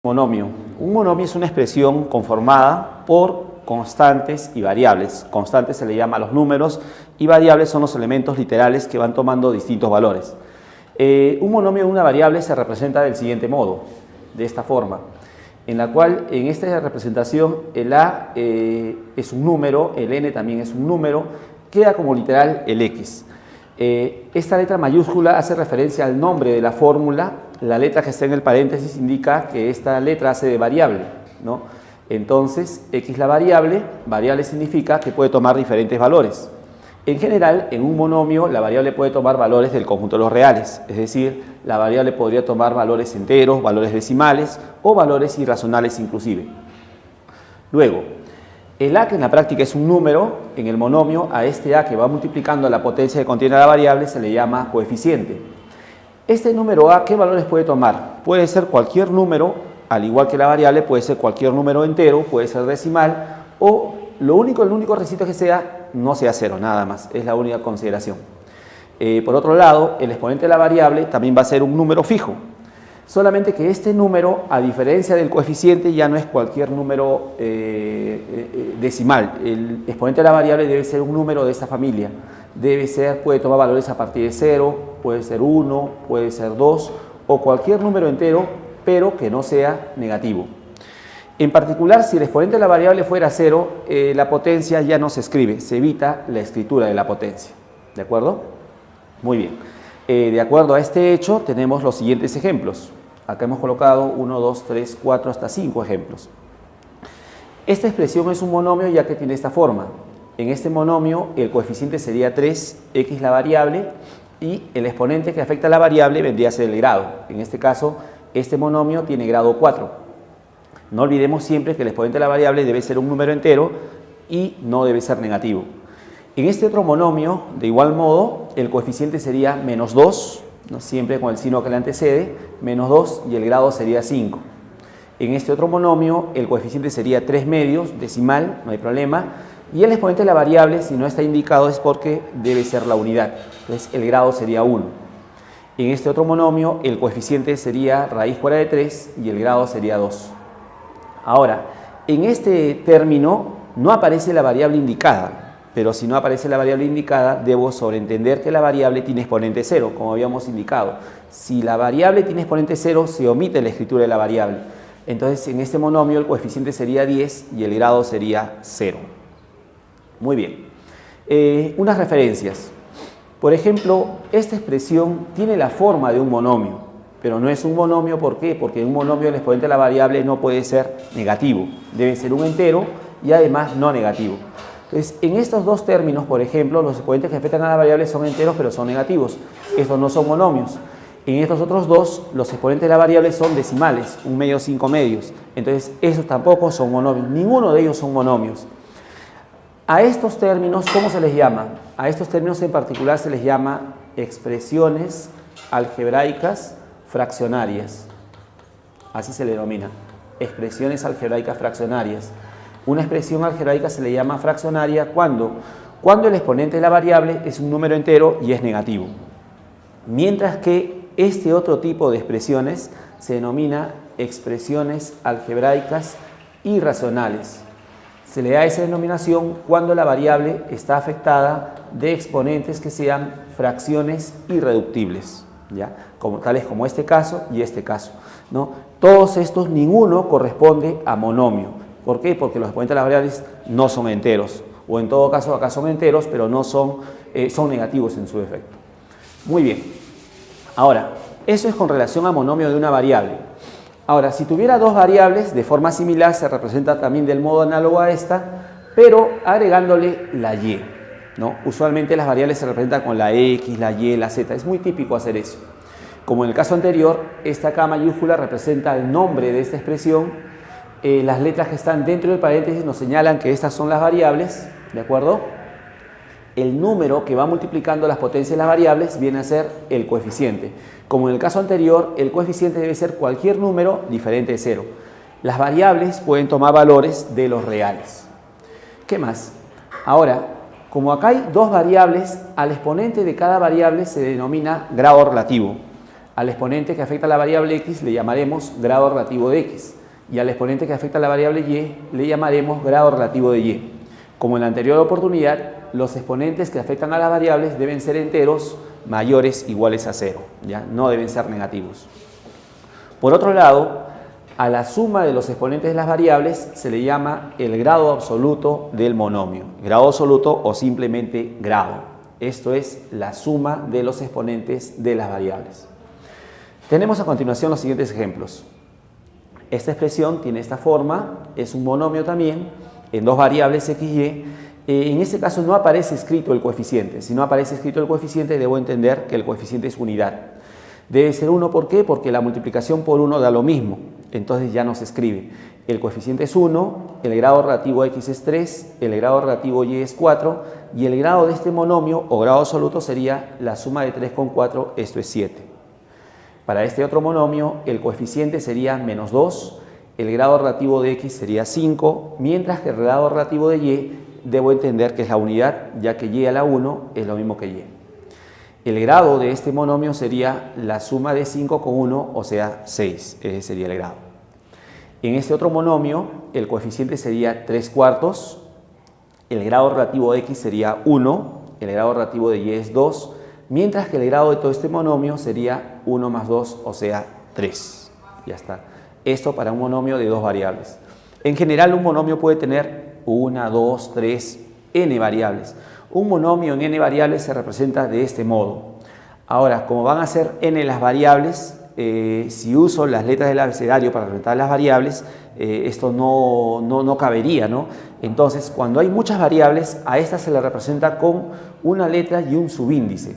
Monomio. Un monomio es una expresión conformada por constantes y variables. Constantes se le llama a los números y variables son los elementos literales que van tomando distintos valores. Un monomio de una variable se representa del siguiente modo, de esta forma, en la cual en esta representación el a es un número, el n también es un número, queda como literal el x. Esta letra mayúscula hace referencia al nombre de la fórmula. La letra que está en el paréntesis indica que esta letra hace de variable, ¿no? Entonces, x la variable significa que puede tomar diferentes valores. En general, en un monomio, la variable puede tomar valores del conjunto de los reales, es decir, la variable podría tomar valores enteros, valores decimales o valores irracionales inclusive. Luego, el a, que en la práctica es un número, en el monomio, a este a que va multiplicando la potencia que contiene la variable se le llama coeficiente. Este número a, ¿qué valores puede tomar? Puede ser cualquier número, al igual que la variable, puede ser cualquier número entero, puede ser decimal, o el único requisito que sea, no sea cero, nada más, es la única consideración. Por otro lado, el exponente de la variable también va a ser un número fijo, solamente que este número, a diferencia del coeficiente, ya no es cualquier número decimal. El exponente de la variable debe ser un número de esta familia. Puede tomar valores a partir de 0, puede ser 1, puede ser 2 o cualquier número entero, pero que no sea negativo. En particular, si el exponente de la variable fuera 0, la potencia ya no se escribe, se evita la escritura de la potencia. ¿De acuerdo? Muy bien. De acuerdo a este hecho, tenemos los siguientes ejemplos. Acá hemos colocado 1, 2, 3, 4, hasta 5 ejemplos. Esta expresión es un monomio ya que tiene esta forma. En este monomio el coeficiente sería 3, x la variable, y el exponente que afecta a la variable vendría a ser el grado. En este caso, este monomio tiene grado 4. No olvidemos siempre que el exponente de la variable debe ser un número entero y no debe ser negativo. En este otro monomio, de igual modo, el coeficiente sería menos 2, ¿no? Siempre con el signo que le antecede, menos 2, y el grado sería 5. En este otro monomio, el coeficiente sería 3 medios, decimal, no hay problema. Y el exponente de la variable, si no está indicado, es porque debe ser la unidad. Entonces, el grado sería 1. En este otro monomio, el coeficiente sería raíz cuadrada de 3 y el grado sería 2. Ahora, en este término no aparece la variable indicada, pero si no aparece la variable indicada, debo sobreentender que la variable tiene exponente 0, como habíamos indicado. Si la variable tiene exponente 0, se omite la escritura de la variable. Entonces, en este monomio, el coeficiente sería 10 y el grado sería 0. Muy bien. Unas referencias. Por ejemplo, esta expresión tiene la forma de un monomio, pero no es un monomio. ¿Por qué? Porque en un monomio el exponente de la variable no puede ser negativo, debe ser un entero y además no negativo. Entonces, en estos dos términos, por ejemplo, los exponentes que afectan a la variable son enteros pero son negativos. Estos no son monomios. En estos otros dos, los exponentes de la variable son decimales, 1 medio, 5 medios. Entonces, esos tampoco son monomios. Ninguno de ellos son monomios. A estos términos, ¿cómo se les llama? A estos términos en particular se les llama expresiones algebraicas fraccionarias. Así se le denomina, expresiones algebraicas fraccionarias. Una expresión algebraica se le llama fraccionaria cuando el exponente de la variable es un número entero y es negativo. Mientras que este otro tipo de expresiones se denomina expresiones algebraicas irracionales. Se le da esa denominación cuando la variable está afectada de exponentes que sean fracciones irreductibles, ¿ya? Tales como este caso y este caso, ¿no? Todos estos, ninguno corresponde a monomio. ¿Por qué? Porque los exponentes de las variables no son enteros, o en todo caso acá son enteros, pero no son negativos en su defecto. Muy bien. Ahora, eso es con relación a monomio de una variable. Ahora, si tuviera dos variables, de forma similar se representa también del modo análogo a esta, pero agregándole la y, ¿no? Usualmente las variables se representan con la x, la y, la z. Es muy típico hacer eso. Como en el caso anterior, esta K mayúscula representa el nombre de esta expresión. Las letras que están dentro del paréntesis nos señalan que estas son las variables, ¿de acuerdo? El número que va multiplicando las potencias de las variables viene a ser el coeficiente. Como en el caso anterior, el coeficiente debe ser cualquier número diferente de 0. Las variables pueden tomar valores de los reales. ¿Qué más? Ahora, como acá hay dos variables, al exponente de cada variable se denomina grado relativo. Al exponente que afecta a la variable x le llamaremos grado relativo de x, y al exponente que afecta a la variable y le llamaremos grado relativo de y. Como en la anterior oportunidad, los exponentes que afectan a las variables deben ser enteros mayores o iguales a 0, ¿ya? No deben ser negativos. Por otro lado, a la suma de los exponentes de las variables se le llama el grado absoluto del monomio, grado absoluto o simplemente grado. Esto es la suma de los exponentes de las variables. Tenemos a continuación los siguientes ejemplos. Esta expresión tiene esta forma, es un monomio también, en dos variables x y y. En este caso no aparece escrito el coeficiente. Si no aparece escrito el coeficiente, debo entender que el coeficiente es unidad. Debe ser 1, ¿por qué? Porque la multiplicación por 1 da lo mismo. Entonces ya no se escribe. El coeficiente es 1, el grado relativo a x es 3, el grado relativo a y es 4, y el grado de este monomio o grado absoluto sería la suma de 3 con 4, esto es 7. Para este otro monomio, el coeficiente sería menos 2, el grado relativo de x sería 5, mientras que el grado relativo de y debo entender que es la unidad, ya que y a la 1 es lo mismo que y. El grado de este monomio sería la suma de 5 con 1, o sea, 6. Ese sería el grado. En este otro monomio, el coeficiente sería 3 cuartos, el grado relativo de x sería 1, el grado relativo de y es 2, mientras que el grado de todo este monomio sería 1 más 2, o sea, 3. Ya está. Esto para un monomio de dos variables. En general, un monomio puede tener 1, 2, 3, n variables. Un monomio en n variables se representa de este modo. Ahora, como van a ser n las variables, si uso las letras del abecedario para representar las variables, esto no cabería, ¿no? Entonces, cuando hay muchas variables, a esta se le representa con una letra y un subíndice.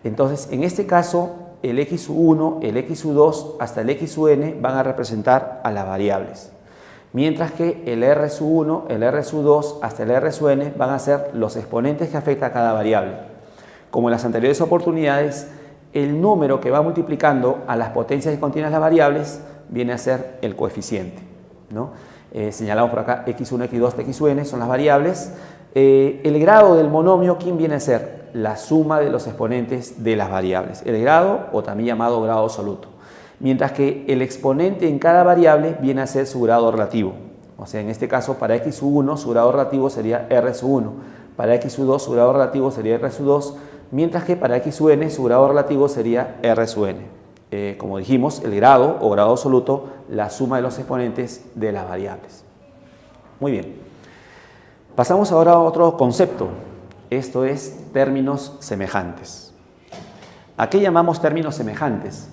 Entonces, en este caso, el x1, el x2 hasta el xn van a representar a las variables. Mientras que el r1, el r2 hasta el rsn van a ser los exponentes que afectan a cada variable. Como en las anteriores oportunidades, el número que va multiplicando a las potencias que contienen las variables viene a ser el coeficiente, ¿no? Señalamos por acá x1, x2, xn son las variables. El grado del monomio, ¿quién viene a ser? La suma de los exponentes de las variables. El grado, o también llamado grado absoluto. Mientras que el exponente en cada variable viene a ser su grado relativo. O sea, en este caso, para x1 su grado relativo sería r1, para x2 su grado relativo sería r2, mientras que para xn su grado relativo sería rsn. Como dijimos, el grado o grado absoluto, la suma de los exponentes de las variables. Muy bien. Pasamos ahora a otro concepto. Esto es términos semejantes. ¿A qué llamamos términos semejantes?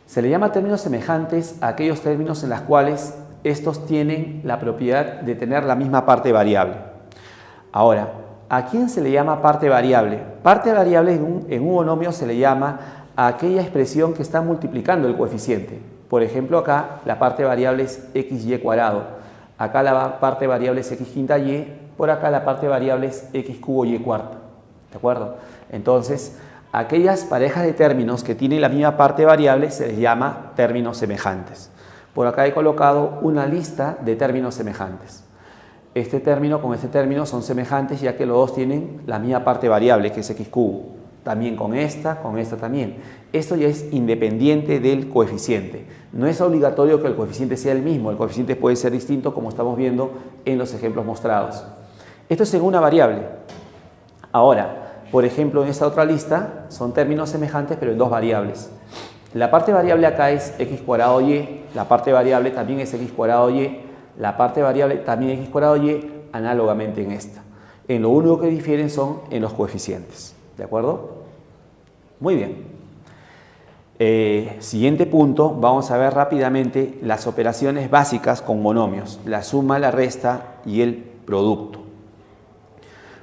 Se le llama términos semejantes a aquellos términos en los cuales estos tienen la propiedad de tener la misma parte variable. Ahora, ¿a quién se le llama parte variable? Parte variable en un monomio se le llama a aquella expresión que está multiplicando el coeficiente. Por ejemplo, acá la parte variable es xy cuadrado, acá la parte variable es x quinta y, por acá la parte variable es x cubo y cuarta. ¿De acuerdo? Entonces, aquellas parejas de términos que tienen la misma parte variable se les llama términos semejantes. Por acá he colocado una lista de términos semejantes. Este término con este término son semejantes ya que los dos tienen la misma parte variable que es x cubo. También con esta también. Esto ya es independiente del coeficiente. No es obligatorio que el coeficiente sea el mismo. El coeficiente puede ser distinto como estamos viendo en los ejemplos mostrados. Esto es en una variable. Ahora, por ejemplo, en esta otra lista son términos semejantes pero en dos variables. La parte variable acá es x cuadrado y, la parte variable también es x cuadrado y, la parte variable también x cuadrado y, análogamente en esta. En lo único que difieren son en los coeficientes. ¿De acuerdo? Muy bien. Siguiente punto, vamos a ver rápidamente las operaciones básicas con monomios, la suma, la resta y el producto.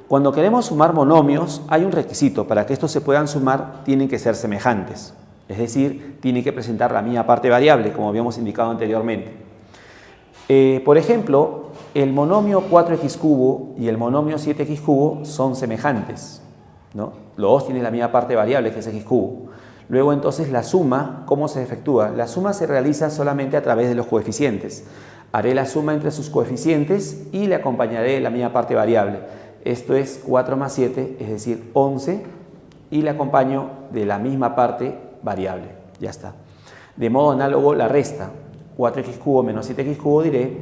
Cuando queremos sumar monomios, hay un requisito. Para que estos se puedan sumar, tienen que ser semejantes. Es decir, tienen que presentar la misma parte variable, como habíamos indicado anteriormente. Por ejemplo, el monomio 4x cubo y el monomio 7x cubo son semejantes, ¿no? Los dos tienen la misma parte variable, que es x cubo. Luego, entonces, la suma, ¿cómo se efectúa? La suma se realiza solamente a través de los coeficientes. Haré la suma entre sus coeficientes y le acompañaré la misma parte variable. Esto es 4 más 7, es decir, 11, y le acompaño de la misma parte variable. Ya está. De modo análogo la resta. 4x cubo menos 7x cubo diré,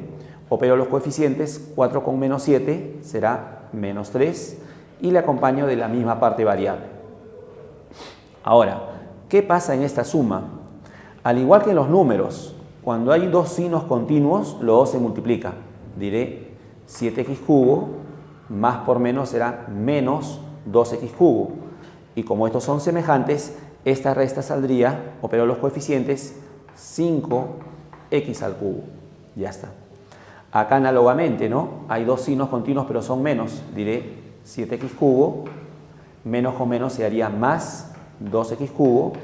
opero los coeficientes, 4 con menos 7 será menos 3 y le acompaño de la misma parte variable. Ahora, ¿qué pasa en esta suma? Al igual que en los números, cuando hay dos signos continuos, los dos se multiplican. Diré 7x cubo más por menos será menos 2x cubo. Y como estos son semejantes, esta resta saldría, opero los coeficientes, 5x al cubo. Ya está. Acá análogamente, ¿no? Hay dos signos continuos pero son menos. Diré 7x cubo, menos con menos se haría más 2x cubo.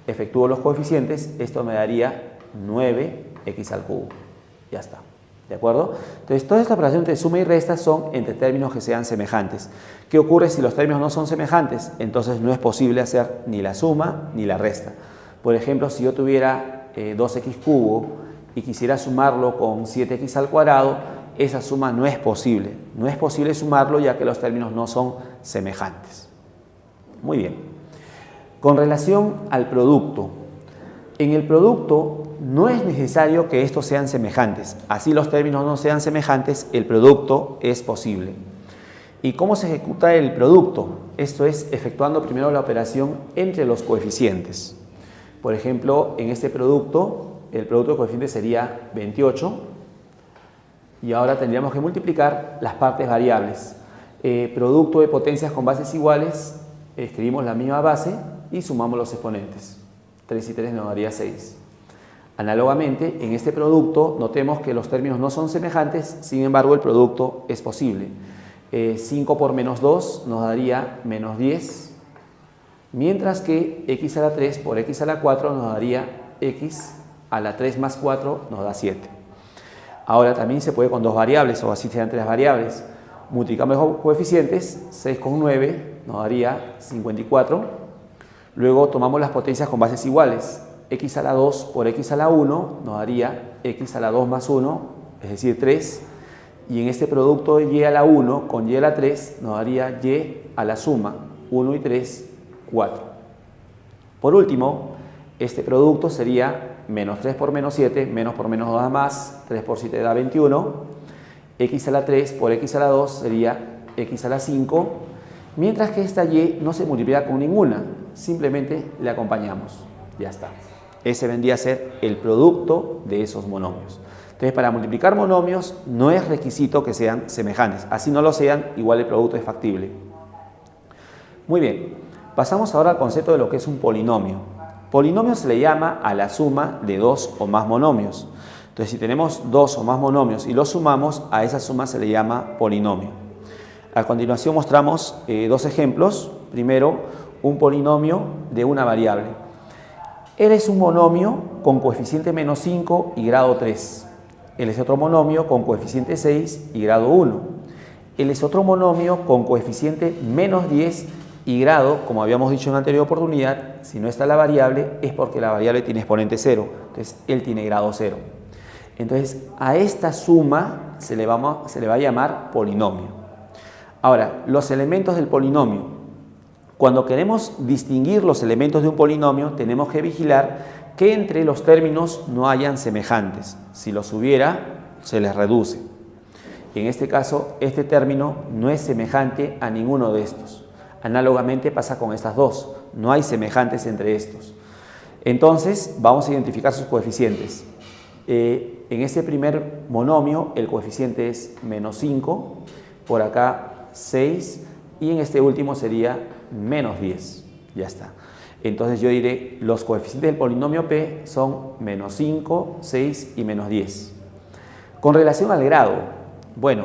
Efectúo los coeficientes, esto me daría 9x al cubo. Ya está. ¿De acuerdo? Entonces, todas estas operaciones de suma y resta son entre términos que sean semejantes. ¿Qué ocurre si los términos no son semejantes? Entonces, no es posible hacer ni la suma ni la resta. Por ejemplo, si yo tuviera 2x cubo y quisiera sumarlo con 7x al cuadrado, esa suma no es posible. No es posible sumarlo ya que los términos no son semejantes. Muy bien. Con relación al producto. En el producto no es necesario que estos sean semejantes. Así los términos no sean semejantes, el producto es posible. ¿Y cómo se ejecuta el producto? Esto es efectuando primero la operación entre los coeficientes. Por ejemplo, en este producto, el producto de coeficientes sería 28. Y ahora tendríamos que multiplicar las partes variables. Producto de potencias con bases iguales, escribimos la misma base y sumamos los exponentes. 3 y 3 nos daría 6. Análogamente, en este producto, notemos que los términos no son semejantes, sin embargo, el producto es posible. 5 por menos 2 nos daría menos 10, mientras que x a la 3 por x a la 4 nos daría x a la 3 más 4 nos da 7. Ahora también se puede con dos variables, o así sean tres variables. Multiplicamos los coeficientes, 6 con 9 nos daría 54. Luego tomamos las potencias con bases iguales. X a la 2 por x a la 1 nos daría x a la 2 más 1, es decir, 3. Y en este producto de y a la 1 con y a la 3 nos daría y a la suma, 1 y 3, 4. Por último, este producto sería menos 3 por menos 7, menos por menos 2 da más, 3 por 7 da 21. X a la 3 por x a la 2 sería x a la 5, mientras que esta y no se multiplica con ninguna, simplemente le acompañamos. Ya está. Ese vendría a ser el producto de esos monomios. Entonces, para multiplicar monomios no es requisito que sean semejantes. Así no lo sean, igual el producto es factible. Muy bien, pasamos ahora al concepto de lo que es un polinomio. Polinomio se le llama a la suma de dos o más monomios. Entonces, si tenemos dos o más monomios y los sumamos, a esa suma se le llama polinomio. A continuación mostramos dos ejemplos. Primero, un polinomio de una variable. Él es un monomio con coeficiente menos 5 y grado 3. Él es otro monomio con coeficiente 6 y grado 1. Él es otro monomio con coeficiente menos 10 y grado, como habíamos dicho en la anterior oportunidad, si no está la variable es porque la variable tiene exponente 0. Entonces, él tiene grado 0. Entonces, a esta suma se le va a llamar polinomio. Ahora, los elementos del polinomio. Cuando queremos distinguir los elementos de un polinomio, tenemos que vigilar que entre los términos no hayan semejantes. Si los hubiera, se les reduce. En este caso, este término no es semejante a ninguno de estos. Análogamente pasa con estas dos. No hay semejantes entre estos. Entonces, vamos a identificar sus coeficientes. En este primer monomio, el coeficiente es menos 5. Por acá, 6. Y en este último sería menos 10. Ya está. Entonces yo diré los coeficientes del polinomio P son menos 5, 6 y menos 10. Con relación al grado, bueno,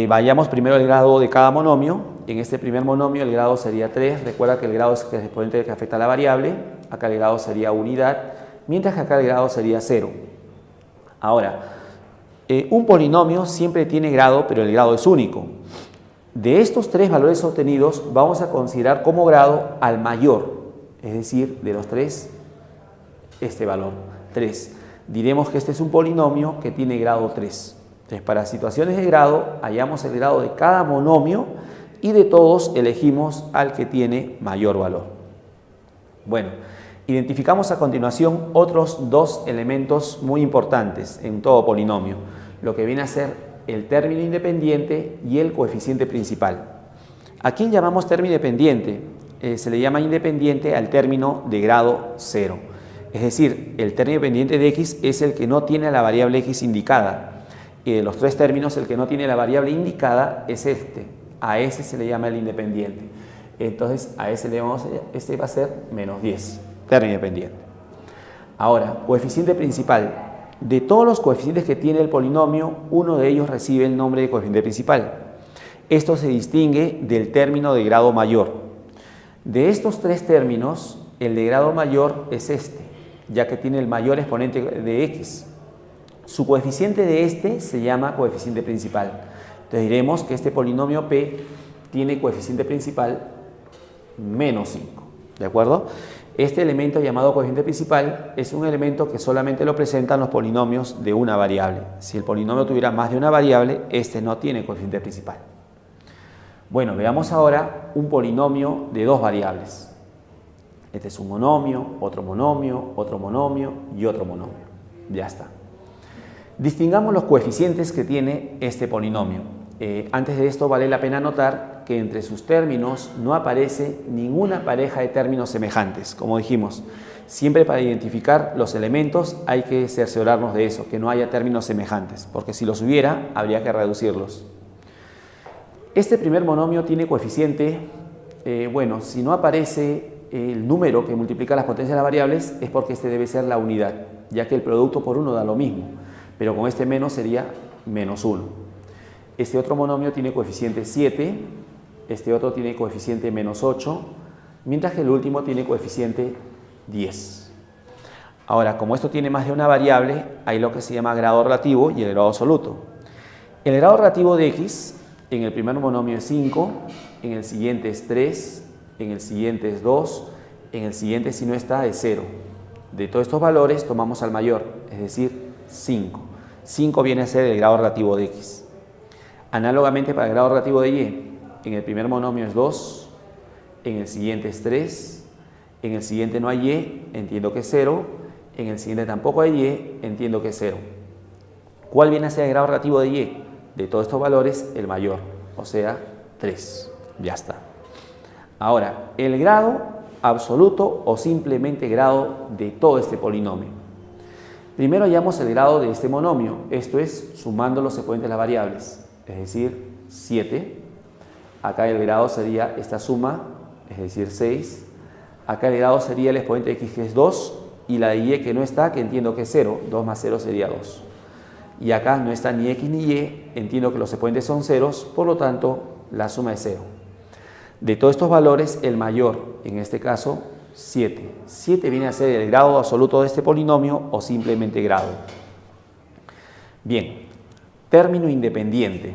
vayamos primero al grado de cada monomio. En este primer monomio el grado sería 3. Recuerda que el grado es el exponente que afecta a la variable. Acá el grado sería unidad, mientras que acá el grado sería 0. Ahora, un polinomio siempre tiene grado, pero el grado es único. De estos tres valores obtenidos, vamos a considerar como grado al mayor, es decir, de los tres, este valor, 3. Diremos que este es un polinomio que tiene grado 3. Entonces, para situaciones de grado, hallamos el grado de cada monomio y de todos elegimos al que tiene mayor valor. Bueno, Identificamos a continuación otros dos elementos muy importantes en todo polinomio, lo que viene a ser el término independiente y el coeficiente principal. ¿A quién llamamos término independiente? Se le llama independiente al término de grado 0. Es decir, el término independiente de x es el que no tiene la variable x indicada. Y de los tres términos, el que no tiene la variable indicada es este. A ese se le llama el independiente. Entonces, a ese le vamos a, este va a ser menos 10, término independiente. Ahora, coeficiente principal. De todos los coeficientes que tiene el polinomio, uno de ellos recibe el nombre de coeficiente principal. Esto se distingue del término de grado mayor. De estos tres términos, el de grado mayor es este, ya que tiene el mayor exponente de x. Su coeficiente de este se llama coeficiente principal. Entonces diremos que este polinomio P tiene coeficiente principal menos 5. ¿De acuerdo? Este elemento llamado coeficiente principal es un elemento que solamente lo presentan los polinomios de una variable. Si el polinomio tuviera más de una variable, este no tiene coeficiente principal. Bueno, veamos ahora un polinomio de dos variables. Este es un monomio, otro monomio, otro monomio y otro monomio. Ya está. Distingamos los coeficientes que tiene este polinomio. Antes de esto vale la pena notar que entre sus términos no aparece ninguna pareja de términos semejantes. Como dijimos, siempre para identificar los elementos hay que cerciorarnos de eso, que no haya términos semejantes, porque si los hubiera, habría que reducirlos. Este primer monomio tiene coeficiente, bueno, si no aparece el número que multiplica las potencias de las variables es porque este debe ser la unidad, ya que el producto por 1 da lo mismo, pero con este menos sería menos 1. Este otro monomio tiene coeficiente 7, este otro tiene coeficiente menos 8, mientras que el último tiene coeficiente 10. Ahora, como esto tiene más de una variable, hay lo que se llama grado relativo y el grado absoluto. El grado relativo de x en el primer monomio es 5, en el siguiente es 3, en el siguiente es 2, en el siguiente si no está es 0. De todos estos valores tomamos al mayor, es decir, 5. 5 viene a ser el grado relativo de x. Análogamente para el grado relativo de y, en el primer monomio es 2, en el siguiente es 3, en el siguiente no hay y, entiendo que es 0, en el siguiente tampoco hay y, entiendo que es 0. ¿Cuál viene a ser el grado relativo de y? De todos estos valores, el mayor, o sea, 3. Ya está. Ahora, el grado absoluto o simplemente grado de todo este polinomio. Primero hallamos el grado de este monomio, esto es sumando los exponentes de las variables, es decir, 7. Acá el grado sería esta suma, es decir, 6. Acá el grado sería el exponente de x, que es 2, y la de y que no está, que entiendo que es 0. 2 más 0 sería 2. Y acá no está ni x ni y, entiendo que los exponentes son ceros, por lo tanto la suma es 0. De todos estos valores, el mayor, en este caso, 7. 7 viene a ser el grado absoluto de este polinomio o simplemente grado. Bien, término independiente.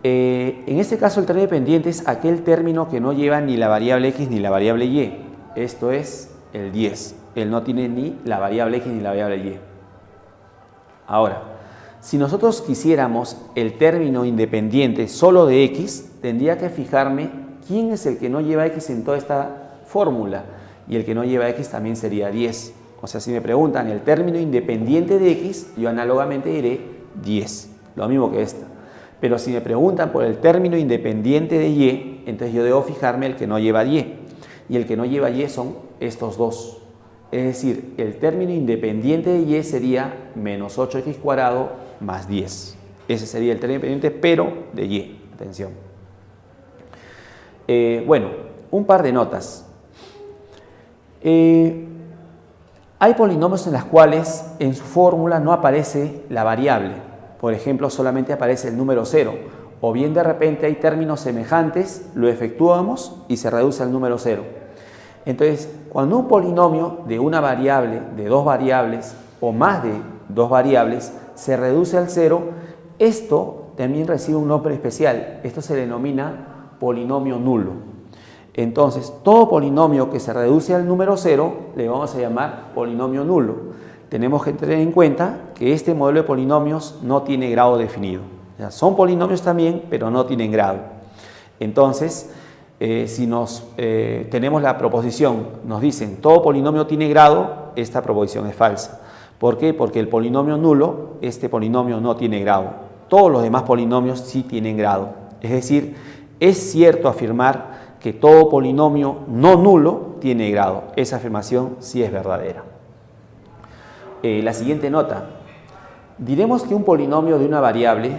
En este caso el término independiente es aquel término que no lleva ni la variable x ni la variable y. Esto es el 10. Él no tiene ni la variable x ni la variable y. Ahora, si nosotros quisiéramos el término independiente solo de x, tendría que fijarme quién es el que no lleva x en toda esta fórmula. Y el que no lleva x también sería 10. O sea, si me preguntan el término independiente de x, yo análogamente diré 10. Lo mismo que esta. Pero si me preguntan por el término independiente de y, entonces yo debo fijarme el que no lleva y. Y el que no lleva y son estos dos. Es decir, el término independiente de y sería menos 8x cuadrado más 10. Ese sería el término independiente, pero de y. Atención. Bueno, un par de notas. Hay polinomios en los cuales en su fórmula no aparece la variable. Por ejemplo, solamente aparece el número 0. O bien de repente hay términos semejantes, lo efectuamos y se reduce al número 0. Entonces, cuando un polinomio de una variable, de dos variables o más de dos variables se reduce al 0, esto también recibe un nombre especial. Esto se denomina polinomio nulo. Entonces, todo polinomio que se reduce al número 0 le vamos a llamar polinomio nulo. Tenemos que tener en cuenta que este modelo de polinomios no tiene grado definido. O sea, son polinomios también, pero no tienen grado. Entonces, Si tenemos la proposición, nos dicen todo polinomio tiene grado, esta proposición es falsa. ¿Por qué? Porque el polinomio nulo, este polinomio no tiene grado. Todos los demás polinomios sí tienen grado. Es decir, es cierto afirmar que todo polinomio no nulo tiene grado. Esa afirmación sí es verdadera. La siguiente nota. Diremos que un polinomio de una variable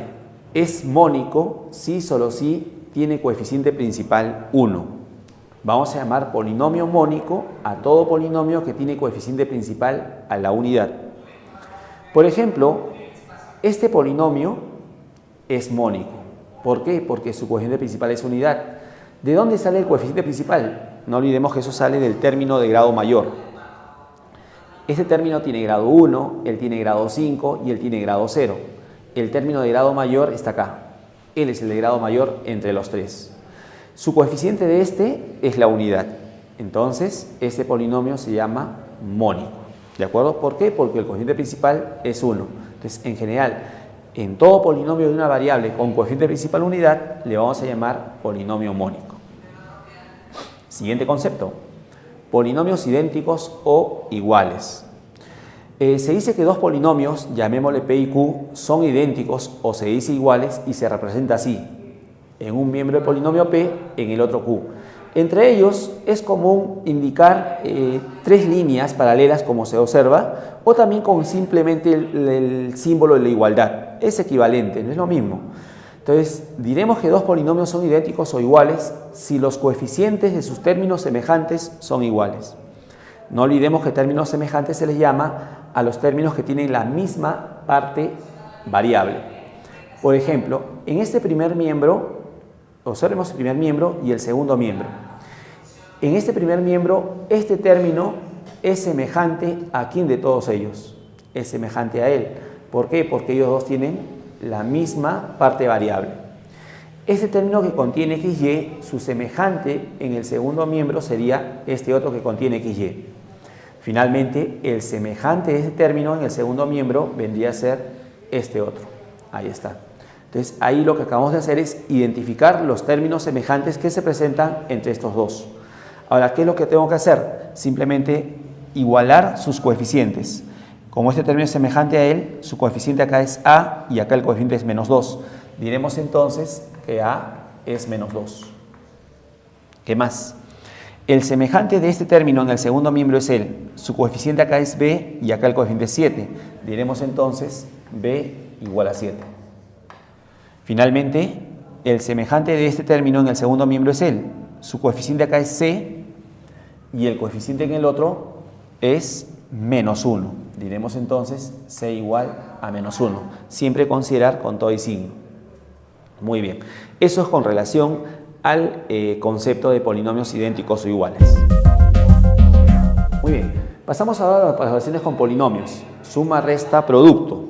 es mónico si solo si tiene coeficiente principal 1. Vamos a llamar polinomio mónico a todo polinomio que tiene coeficiente principal a la unidad. Por ejemplo, este polinomio es mónico. ¿Por qué? Porque su coeficiente principal es unidad. ¿De dónde sale el coeficiente principal? No olvidemos que eso sale del término de grado mayor. Este término tiene grado 1, él tiene grado 5 y él tiene grado 0. El término de grado mayor está acá. Él es el de grado mayor entre los tres. Su coeficiente de este es la unidad. Entonces, este polinomio se llama mónico. ¿De acuerdo? ¿Por qué? Porque el coeficiente principal es 1. Entonces, en general, en todo polinomio de una variable con coeficiente principal unidad, le vamos a llamar polinomio mónico. Siguiente concepto. Polinomios idénticos o iguales. Se dice que dos polinomios, llamémosle P y Q, son idénticos o se dice iguales y se representa así. En un miembro del polinomio P, en el otro Q. Entre ellos es común indicar tres líneas paralelas como se observa o también con simplemente el símbolo de la igualdad. Es equivalente, no es lo mismo. Entonces diremos que dos polinomios son idénticos o iguales si los coeficientes de sus términos semejantes son iguales. No olvidemos que términos semejantes se les llama a los términos que tienen la misma parte variable. Por ejemplo, en este primer miembro, observemos el primer miembro y el segundo miembro. En este primer miembro, este término es semejante a ¿quién de todos ellos? Es semejante a él. ¿Por qué? Porque ellos dos tienen la misma parte variable. Este término que contiene XY, su semejante en el segundo miembro sería este otro que contiene XY. Finalmente, el semejante de este término en el segundo miembro vendría a ser este otro. Ahí está. Entonces, ahí lo que acabamos de hacer es identificar los términos semejantes que se presentan entre estos dos. Ahora, ¿qué es lo que tengo que hacer? Simplemente igualar sus coeficientes. Como este término es semejante a él, su coeficiente acá es A y acá el coeficiente es menos 2. Diremos entonces que A es menos 2. ¿Qué más? El semejante de este término en el segundo miembro es él. Su coeficiente acá es B y acá el coeficiente es 7. Diremos entonces B igual a 7. Finalmente, el semejante de este término en el segundo miembro es él. Su coeficiente acá es C y el coeficiente en el otro es menos 1. Diremos entonces C igual a menos 1. Siempre considerar con todo y signo. Muy bien. Eso es con relación al concepto de polinomios idénticos o iguales. Muy bien. Pasamos ahora a las relaciones con polinomios. Suma, resta, producto.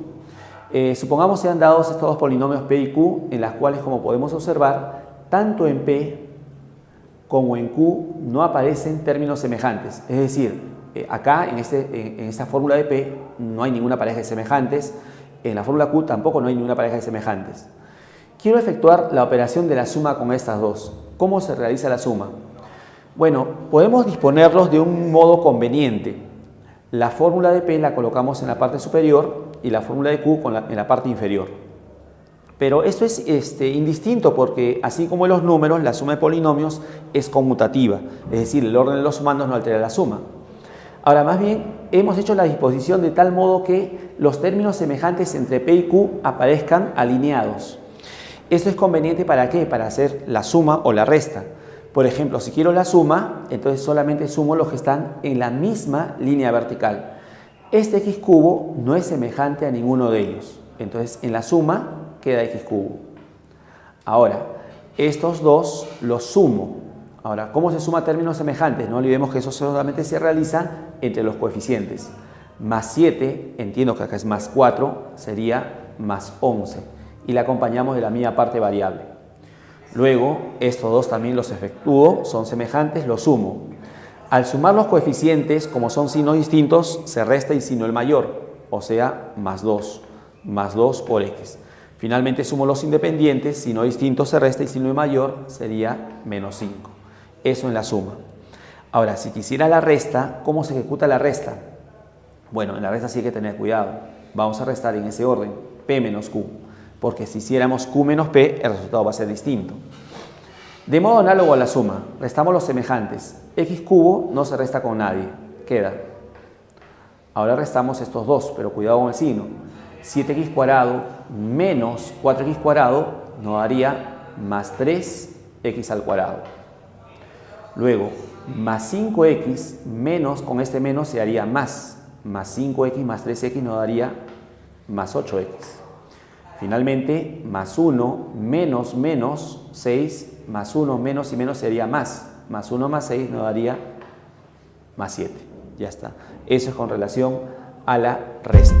Supongamos sean dados estos dos polinomios P y Q, en las cuales, como podemos observar, tanto en P como en Q no aparecen términos semejantes. Es decir, acá en esta fórmula de P no hay ninguna pareja de semejantes, en la fórmula Q tampoco no hay ninguna pareja de semejantes. Quiero efectuar la operación de la suma con estas dos. ¿Cómo se realiza la suma? Bueno, podemos disponerlos de un modo conveniente. La fórmula de P la colocamos en la parte superior y la fórmula de Q en la parte inferior. Pero esto es indistinto porque, así como en los números, la suma de polinomios es conmutativa. Es decir, el orden de los sumandos no altera la suma. Ahora, más bien, hemos hecho la disposición de tal modo que los términos semejantes entre P y Q aparezcan alineados. Esto es conveniente ¿para qué? Para hacer la suma o la resta. Por ejemplo, si quiero la suma, entonces solamente sumo los que están en la misma línea vertical. Este x cubo no es semejante a ninguno de ellos. Entonces, en la suma queda x cubo. Ahora, estos dos los sumo. Ahora, ¿cómo se suma términos semejantes? No olvidemos que eso solamente se realiza entre los coeficientes. Más 7, entiendo que acá es más 4, sería más 11. Y la acompañamos de la misma parte variable. Luego, estos dos también los efectúo, son semejantes, los sumo. Al sumar los coeficientes, como son signos distintos, se resta el signo el mayor, o sea, más 2 por x. Finalmente sumo los independientes, signo distinto se resta y signo el mayor sería menos 5. Eso en la suma. Ahora, si quisiera la resta, ¿cómo se ejecuta la resta? Bueno, en la resta sí hay que tener cuidado. Vamos a restar en ese orden, P menos Q, porque si hiciéramos Q menos P, el resultado va a ser distinto. De modo análogo a la suma, restamos los semejantes. X cubo no se resta con nadie, queda. Ahora restamos estos dos, pero cuidado con el signo. 7x cuadrado menos 4x cuadrado nos daría más 3x al cuadrado. Luego, más 5x menos, con este menos se haría más 5x más 3x nos daría más 8x. Finalmente, más 1 menos menos 6, más 1 menos y menos sería más 1 más 6 nos daría más 7. Ya está. Eso es con relación a la resta.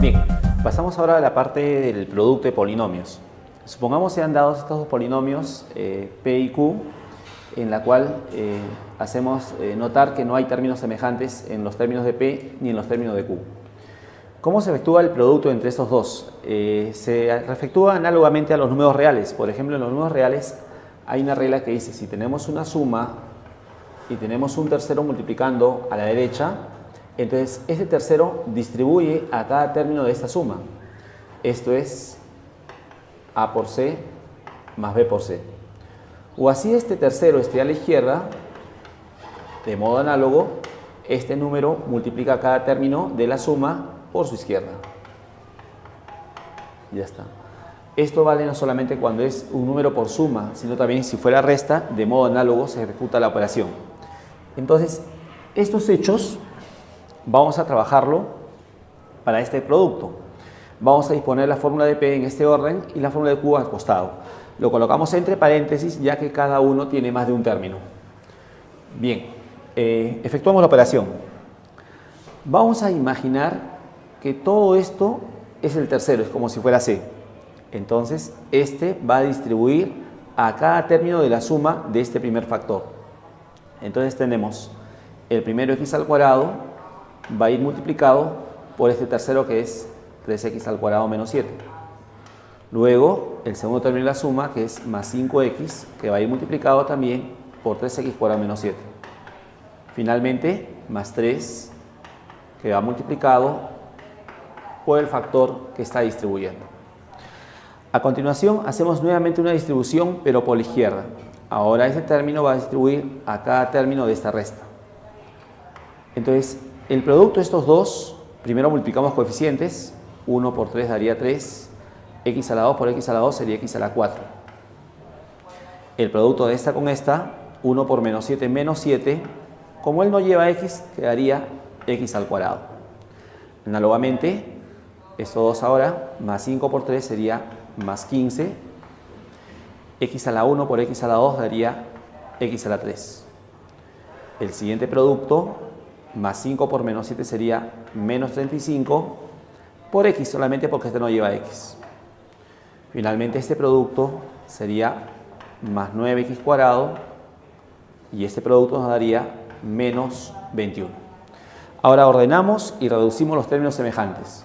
Bien, pasamos ahora a la parte del producto de polinomios. Supongamos sean dados estos dos polinomios P y Q, en la cual hacemos notar que no hay términos semejantes en los términos de P ni en los términos de Q. ¿Cómo se efectúa el producto entre estos dos? Se efectúa análogamente a los números reales. Por ejemplo, en los números reales hay una regla que dice, si tenemos una suma y tenemos un tercero multiplicando a la derecha, entonces este tercero distribuye a cada término de esta suma. Esto es A por C más B por C. O así este tercero esté a la izquierda, de modo análogo, este número multiplica cada término de la suma por su izquierda. Ya está. Esto vale no solamente cuando es un número por suma, sino también si fuera resta, de modo análogo se ejecuta la operación. Entonces, estos hechos vamos a trabajarlo para este producto. Vamos a disponer la fórmula de P en este orden y la fórmula de Q al costado. Lo colocamos entre paréntesis ya que cada uno tiene más de un término. Bien, efectuamos la operación. Vamos a imaginar que todo esto es el tercero, es como si fuera C. Entonces, este va a distribuir a cada término de la suma de este primer factor. Entonces tenemos el primero x al cuadrado va a ir multiplicado por este tercero que es 3x al cuadrado menos 7. Luego, el segundo término de la suma, que es más 5x, que va a ir multiplicado también por 3x cuadrado menos 7. Finalmente, más 3, que va multiplicado por el factor que está distribuyendo. A continuación, hacemos nuevamente una distribución, pero por la izquierda. Ahora ese término va a distribuir a cada término de esta resta. Entonces, el producto de estos dos, primero multiplicamos coeficientes. 1 por 3 daría 3. X a la 2 por X a la 2 sería X a la 4. El producto de esta con esta, 1 por menos 7 menos 7. Como él no lleva X, quedaría X al cuadrado. Análogamente, estos dos ahora, más 5 por 3 sería más 15. X a la 1 por X a la 2 daría X a la 3. El siguiente producto, más 5 por menos 7 sería menos 35 por X, solamente porque este no lleva X. Finalmente este producto sería más 9x cuadrado y este producto nos daría menos 21. Ahora ordenamos y reducimos los términos semejantes.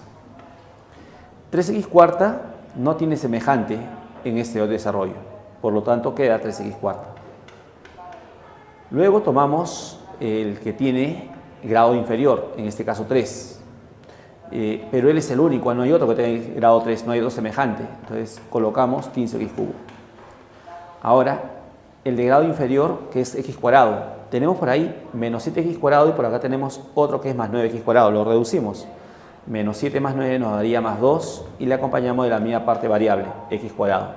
3x cuarta no tiene semejante en este desarrollo, por lo tanto queda 3x cuarta. Luego tomamos el que tiene grado inferior, en este caso 3. Pero él es el único, no hay otro que tenga grado 3, no hay otro semejante. Entonces colocamos 15x cubo. Ahora, el de grado inferior, que es x cuadrado. Tenemos por ahí menos 7x cuadrado y por acá tenemos otro que es más 9x cuadrado. Lo reducimos. Menos 7 más 9 nos daría más 2 y le acompañamos de la misma parte variable, x cuadrado.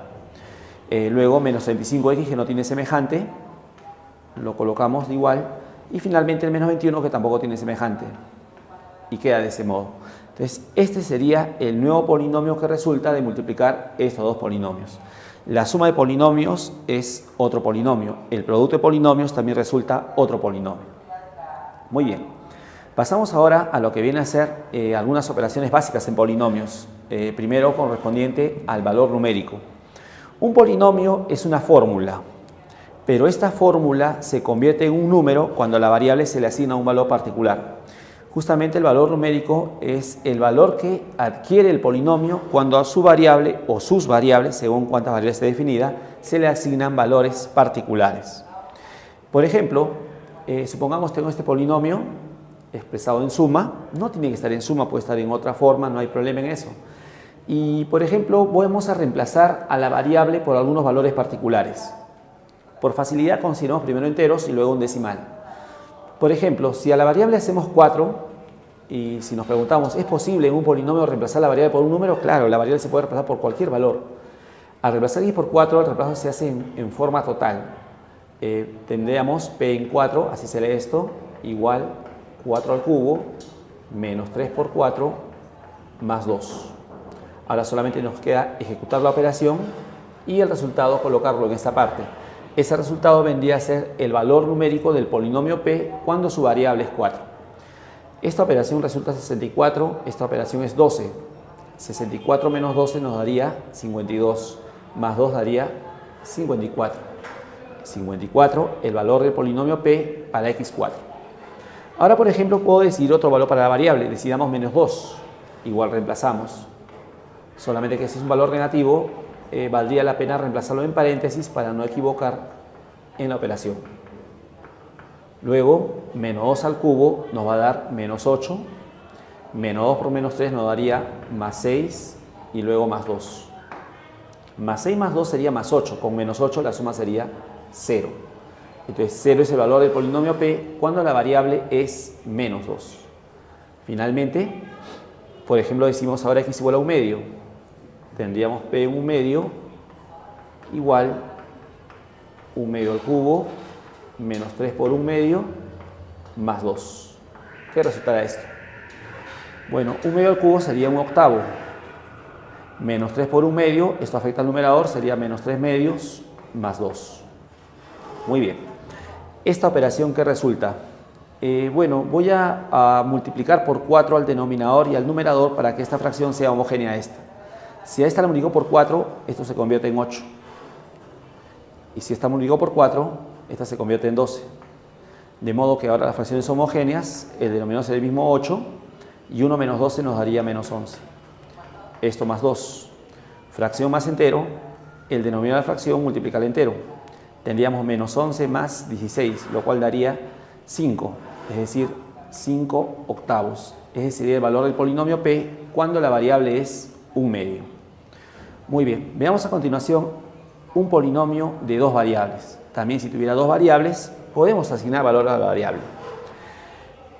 Luego, menos 35x que no tiene semejante. Lo colocamos de igual. Y finalmente el menos 21 que tampoco tiene semejante. Y queda de ese modo. Entonces, este sería el nuevo polinomio que resulta de multiplicar estos dos polinomios. La suma de polinomios es otro polinomio. El producto de polinomios también resulta otro polinomio. Muy bien. Pasamos ahora a lo que viene a ser algunas operaciones básicas en polinomios. Primero, correspondiente al valor numérico. Un polinomio es una fórmula, pero esta fórmula se convierte en un número cuando a la variable se le asigna un valor particular. Justamente el valor numérico es el valor que adquiere el polinomio cuando a su variable o sus variables, según cuántas variables esté definida, se le asignan valores particulares. Por ejemplo, supongamos tengo este polinomio expresado en suma, no tiene que estar en suma, puede estar en otra forma, no hay problema en eso. Y por ejemplo, vamos a reemplazar a la variable por algunos valores particulares. Por facilidad consideramos primero enteros y luego un decimal. Por ejemplo, si a la variable hacemos 4, y si nos preguntamos, ¿es posible en un polinomio reemplazar la variable por un número? Claro, la variable se puede reemplazar por cualquier valor. Al reemplazar x por 4, el reemplazo se hace en forma total. Tendríamos p en 4, así se lee esto, igual 4 al cubo menos 3 por 4 más 2. Ahora solamente nos queda ejecutar la operación y el resultado colocarlo en esta parte. Ese resultado vendría a ser el valor numérico del polinomio p cuando su variable es 4. Esta operación resulta 64, esta operación es 12. 64 menos 12 nos daría 52, más 2 daría 54. 54, el valor del polinomio p para x4. Ahora, por ejemplo, puedo decidir otro valor para la variable. Decidamos menos 2, igual reemplazamos. Solamente que si es un valor negativo, valdría la pena reemplazarlo en paréntesis para no equivocar en la operación. Luego, menos 2 al cubo nos va a dar menos 8. Menos 2 por menos 3 nos daría más 6 y luego más 2. Más 6 más 2 sería más 8. Con menos 8 la suma sería 0. Entonces 0 es el valor del polinomio p cuando la variable es menos 2. Finalmente, por ejemplo, decimos ahora x igual a 1 medio. Tendríamos p en 1 medio igual 1 medio al cubo menos 3 por 1 medio más 2. ¿Qué resultará esto? Bueno, 1 medio al cubo sería 1 octavo. Menos 3 por 1 medio, esto afecta al numerador, sería menos 3 medios más 2. Muy bien. Esta operación, ¿qué resulta? Bueno, voy a multiplicar por 4 al denominador y al numerador para que esta fracción sea homogénea a esta. Si a esta la multiplico por 4, esto se convierte en 8. Y si esta multiplico por 4, esta se convierte en 12. De modo que ahora las fracciones son homogéneas, el denominador será el mismo 8, y 1 menos 12 nos daría menos 11. Esto más 2. Fracción más entero, el denominador de la fracción multiplica el entero. Tendríamos menos 11 más 16, lo cual daría 5, es decir, 5 octavos. Ese sería el valor del polinomio p cuando la variable es 1 medio. Muy bien, veamos a continuación un polinomio de dos variables. También si tuviera dos variables, podemos asignar valor a la variable.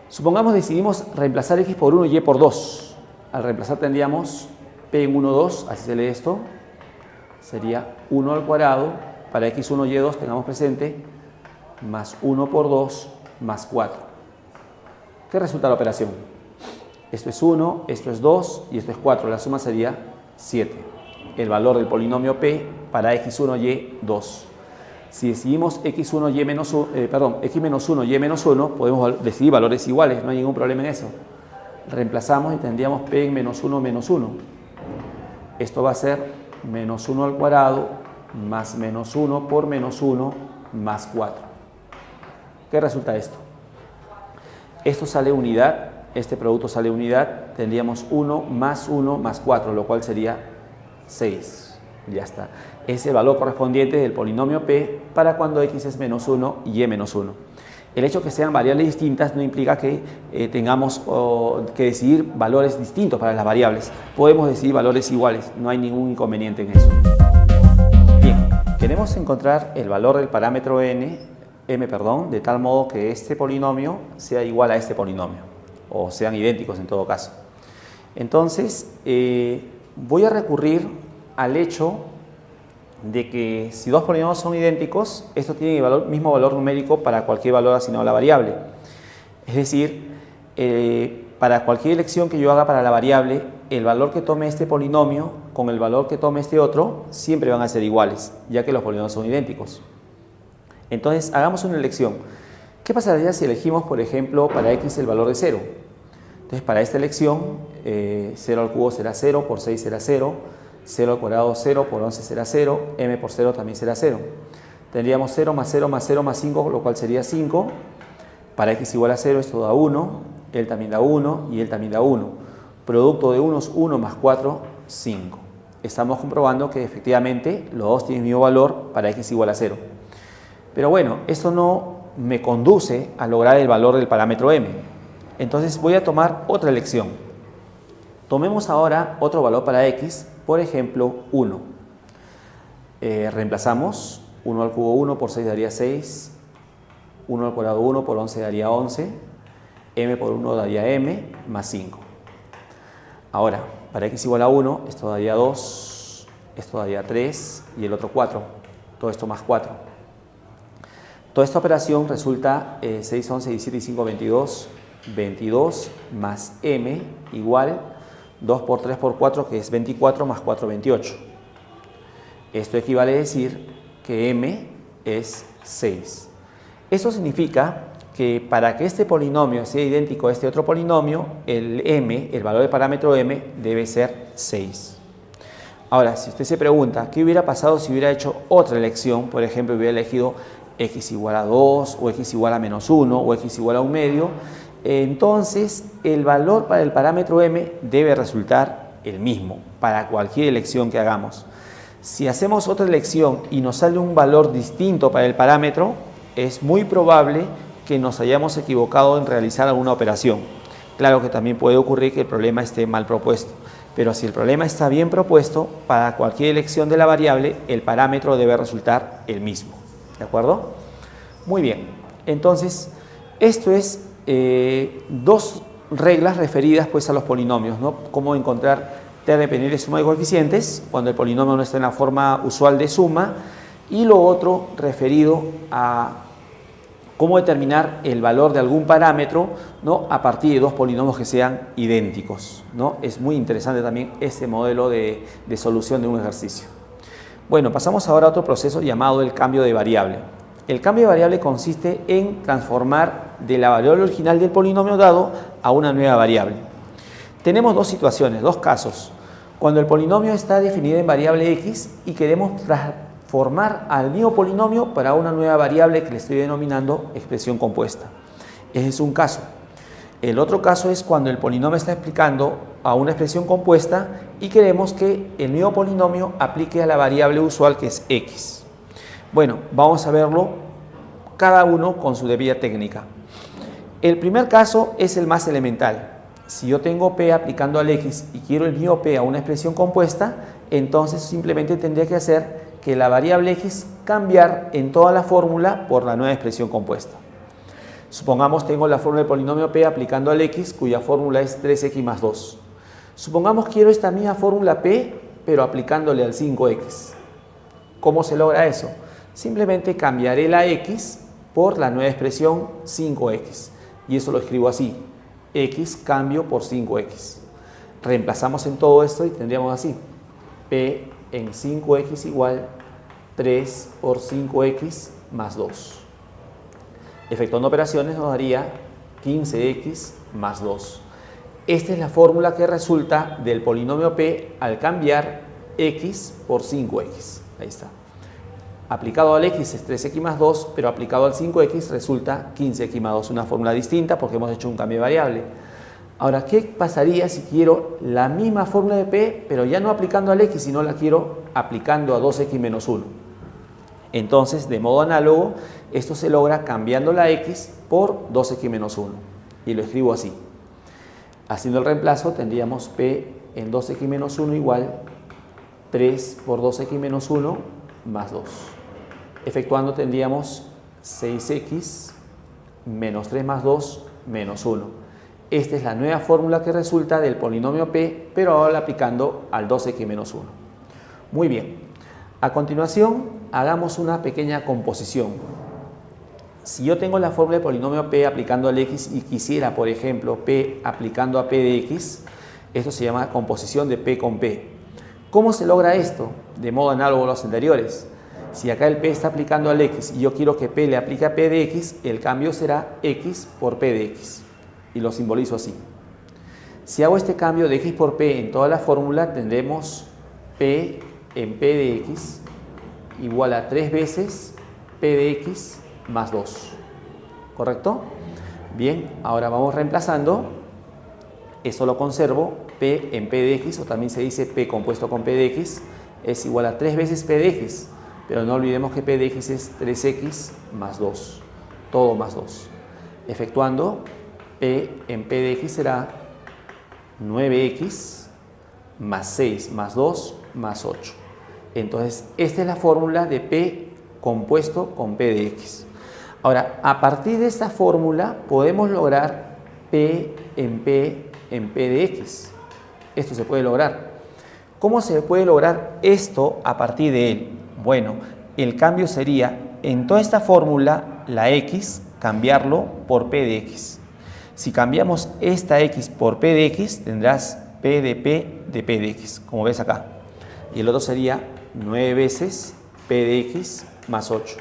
Supongamos decidimos reemplazar x por 1 y y por 2. Al reemplazar tendríamos p en 1, 2, así se lee esto. Sería 1 al cuadrado, para x1 y 2 tengamos presente, más 1 por 2 más 4. ¿Qué resulta la operación? Esto es 1, esto es 2 y esto es 4. La suma sería 7. El valor del polinomio p para x1 y 2. Si decidimos x1 y menos 1, x menos 1 y menos 1, podemos decidir valores iguales, no hay ningún problema en eso. Reemplazamos y tendríamos p en menos 1 menos 1. Esto va a ser menos 1 al cuadrado más menos 1 por menos 1 más 4. ¿Qué resulta esto? Esto sale unidad, este producto sale unidad, tendríamos 1 más 4, lo cual sería 6. Ya está. Es el valor correspondiente del polinomio p para cuando x es menos 1 y y menos 1. El hecho de que sean variables distintas no implica que tengamos que decidir valores distintos para las variables. Podemos decidir valores iguales, no hay ningún inconveniente en eso. Bien, queremos encontrar el valor del parámetro m, de tal modo que este polinomio sea igual a este polinomio, o sean idénticos en todo caso. Entonces, voy a recurrir al hecho de que si dos polinomios son idénticos, estos tienen el mismo valor numérico para cualquier valor asignado a la variable. Es decir, para cualquier elección que yo haga para la variable, el valor que tome este polinomio con el valor que tome este otro siempre van a ser iguales, ya que los polinomios son idénticos. Entonces, hagamos una elección. ¿Qué pasaría si elegimos, por ejemplo, para x el valor de 0? Entonces, para esta elección, 0 al cubo será 0, por 6 será 0, 0 al cuadrado 0, por 11 será 0, m por 0 también será 0. Tendríamos 0 más 0 más 0 más 5, lo cual sería 5. Para x igual a 0 esto da 1, él también da 1 y él también da 1. Producto de unos 1 más 4, 5. Estamos comprobando que efectivamente los dos tienen el mismo valor para x igual a 0. Pero bueno, esto no me conduce a lograr el valor del parámetro m. Entonces voy a tomar otra elección. Tomemos ahora otro valor para x, por ejemplo 1. Reemplazamos 1 al cubo 1 por 6 daría 6, 1 al cuadrado 1 por 11 daría 11, m por 1 daría m más 5. Ahora, para x igual a 1, esto daría 2, esto daría 3 y el otro 4. Todo esto más 4. Toda esta operación resulta 6, 11, 17 y 5, 22. 22 más m igual 2 por 3 por 4, que es 24, más 4, 28. Esto equivale a decir que m es 6. Eso significa que para que este polinomio sea idéntico a este otro polinomio, el m, el valor del parámetro m, debe ser 6. Ahora, si usted se pregunta, ¿qué hubiera pasado si hubiera hecho otra elección? Por ejemplo, hubiera elegido x igual a 2, o x igual a menos 1, o x igual a 1/2. Entonces, el valor para el parámetro m debe resultar el mismo para cualquier elección que hagamos. Si hacemos otra elección y nos sale un valor distinto para el parámetro, es muy probable que nos hayamos equivocado en realizar alguna operación. Claro que también puede ocurrir que el problema esté mal propuesto, pero si el problema está bien propuesto, para cualquier elección de la variable, el parámetro debe resultar el mismo. ¿De acuerdo? Muy bien. Entonces, esto es dos reglas referidas pues a los polinomios, ¿no? Cómo encontrar t dependiente de suma de coeficientes cuando el polinomio no está en la forma usual de suma, y lo otro referido a cómo determinar el valor de algún parámetro, ¿no? A partir de dos polinomios que sean idénticos, ¿no? Es muy interesante también este modelo de solución de un ejercicio. Bueno, pasamos ahora a otro proceso llamado el cambio de variable. El cambio de variable consiste en transformar de la variable original del polinomio dado a una nueva variable. Tenemos dos situaciones, dos casos. Cuando el polinomio está definido en variable x y queremos transformar al mismo polinomio para una nueva variable que le estoy denominando expresión compuesta. Ese es un caso. El otro caso es cuando el polinomio está aplicando a una expresión compuesta y queremos que el mismo polinomio aplique a la variable usual, que es x. Bueno, vamos a verlo cada uno con su debida técnica. El primer caso es el más elemental. Si yo tengo p aplicando al x y quiero el mismo p a una expresión compuesta, entonces simplemente tendría que hacer que la variable x cambiar en toda la fórmula por la nueva expresión compuesta. Supongamos tengo la fórmula del polinomio p aplicando al x, cuya fórmula es 3x más 2. Supongamos quiero esta misma fórmula p, pero aplicándole al 5x. ¿Cómo se logra eso? Simplemente cambiaré la x por la nueva expresión 5x. Y eso lo escribo así: x cambio por 5x. Reemplazamos en todo esto y tendríamos así: p en 5x igual 3 por 5x más 2. Efectuando operaciones nos daría 15x más 2. Esta es la fórmula que resulta del polinomio p al cambiar x por 5x. Ahí está. Aplicado al x es 3x más 2, pero aplicado al 5x resulta 15x más 2. Una fórmula distinta porque hemos hecho un cambio de variable. Ahora, ¿qué pasaría si quiero la misma fórmula de p, pero ya no aplicando al x, sino la quiero aplicando a 2x menos 1? Entonces, de modo análogo, esto se logra cambiando la x por 2x menos 1. Y lo escribo así. Haciendo el reemplazo, tendríamos p en 2x menos 1 igual 3 por 2x menos 1 más 2. Efectuando tendríamos 6x menos 3 más 2 menos 1. Esta es la nueva fórmula que resulta del polinomio p, pero ahora aplicando al 2x menos 1. Muy bien. A continuación, hagamos una pequeña composición. Si yo tengo la fórmula del polinomio p aplicando al x y quisiera, por ejemplo, p aplicando a p de x, esto se llama composición de p con p. ¿Cómo se logra esto? De modo análogo a los anteriores. Si acá el p está aplicando al x y yo quiero que p le aplique a p de x, el cambio será x por p de x. Y lo simbolizo así. Si hago este cambio de x por p en toda la fórmula, tendremos p en p de x igual a 3 veces p de x más 2. ¿Correcto? Bien, ahora vamos reemplazando. Eso lo conservo. P en p de x, o también se dice p compuesto con p de x, es igual a 3 veces p de x. Pero no olvidemos que p de x es 3x más 2. todo más 2. Efectuando, P en P de X será 9X más 6 más 2 más 8. Entonces, esta es la fórmula de P compuesto con P de X. Ahora, a partir de esta fórmula podemos lograr P en P de X. Esto se puede lograr. ¿Cómo se puede lograr esto a partir de él? Bueno, el cambio sería, en toda esta fórmula, la X, cambiarlo por P de X. Si cambiamos esta X por P de X, tendrás P de P de X, como ves acá. Y el otro sería 9 veces P de X más 8.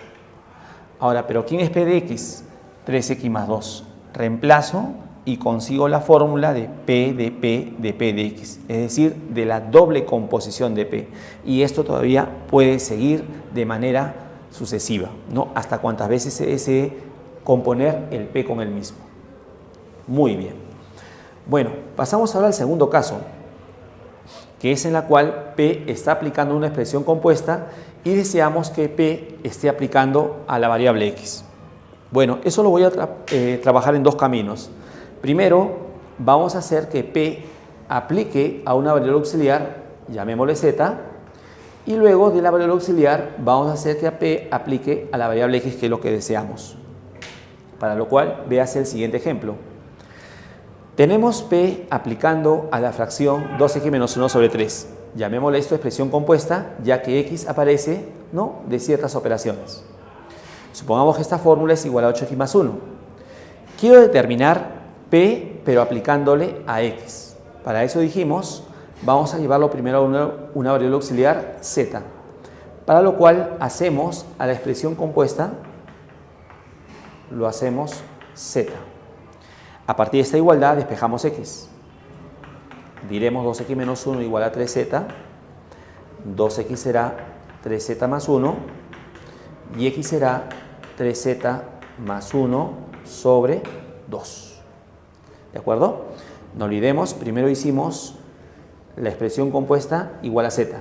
Ahora, ¿pero quién es P de X? 3X más 2. Reemplazo y consigo la fórmula de P de X, es decir, de la doble composición de P. Y esto todavía puede seguir de manera sucesiva, ¿no? Hasta cuantas veces se desee componer el P con el mismo. Muy bien. Bueno, pasamos ahora al segundo caso, que es en la cual P está aplicando una expresión compuesta y deseamos que P esté aplicando a la variable X. Bueno, eso lo voy a trabajar en dos caminos. Primero, vamos a hacer que P aplique a una variable auxiliar, llamémosle Z, y luego de la variable auxiliar vamos a hacer que P aplique a la variable X, que es lo que deseamos. Para lo cual, véase el siguiente ejemplo. Tenemos P aplicando a la fracción 2x menos 1 sobre 3. Llamémosle esto expresión compuesta, ya que X aparece, ¿no?, de ciertas operaciones. Supongamos que esta fórmula es igual a 8x más 1. Quiero determinar P, pero aplicándole a X. Para eso dijimos, vamos a llevarlo primero a una variable auxiliar Z. Para lo cual hacemos a la expresión compuesta, lo hacemos Z. A partir de esta igualdad despejamos X. Diremos 2x menos 1 igual a 3z. 2x será 3z más 1 y x será 3z más 1 sobre 2. ¿De acuerdo? No olvidemos, primero hicimos la expresión compuesta igual a z.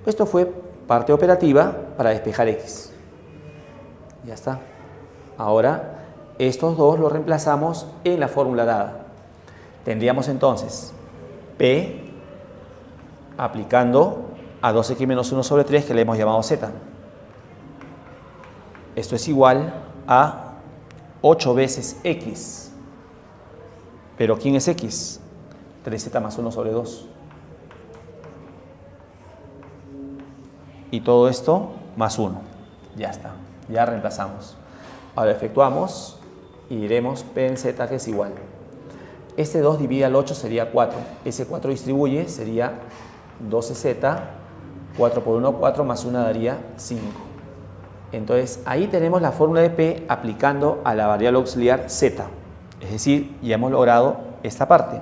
Esto fue parte operativa para despejar x. Ya está. Ahora, estos dos los reemplazamos en la fórmula dada. Tendríamos entonces P aplicando a 2x menos 1 sobre 3, que le hemos llamado z. Esto es igual a 8 veces x. ¿Pero quién es x? 3z más 1 sobre 2. Y todo esto más 1. Ya está. Ya reemplazamos. Ahora efectuamos y diremos P en z, que es igual. Este 2 divide al 8 sería 4. Ese 4 distribuye, sería 12z. 4 por 1, 4 más 1 daría 5. Entonces ahí tenemos la fórmula de P aplicando a la variable auxiliar z. Es decir, ya hemos logrado esta parte.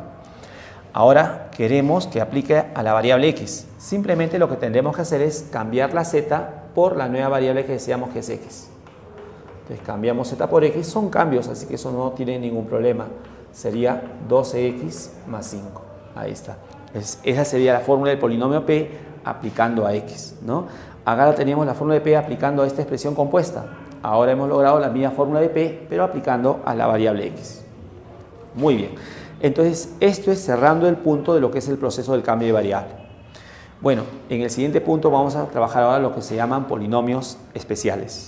Ahora queremos que aplique a la variable x. Simplemente lo que tendremos que hacer es cambiar la z por la nueva variable que deseamos, que es x. Entonces cambiamos z por x, son cambios, así que eso no tiene ningún problema. Sería 12x más 5. Ahí está. Entonces, esa sería la fórmula del polinomio P aplicando a x, ¿no? Acá teníamos la fórmula de P aplicando a esta expresión compuesta. Ahora hemos logrado la misma fórmula de P, pero aplicando a la variable x. Muy bien. Entonces, esto es cerrando el punto de lo que es el proceso del cambio de variable. Bueno, en el siguiente punto vamos a trabajar ahora lo que se llaman polinomios especiales.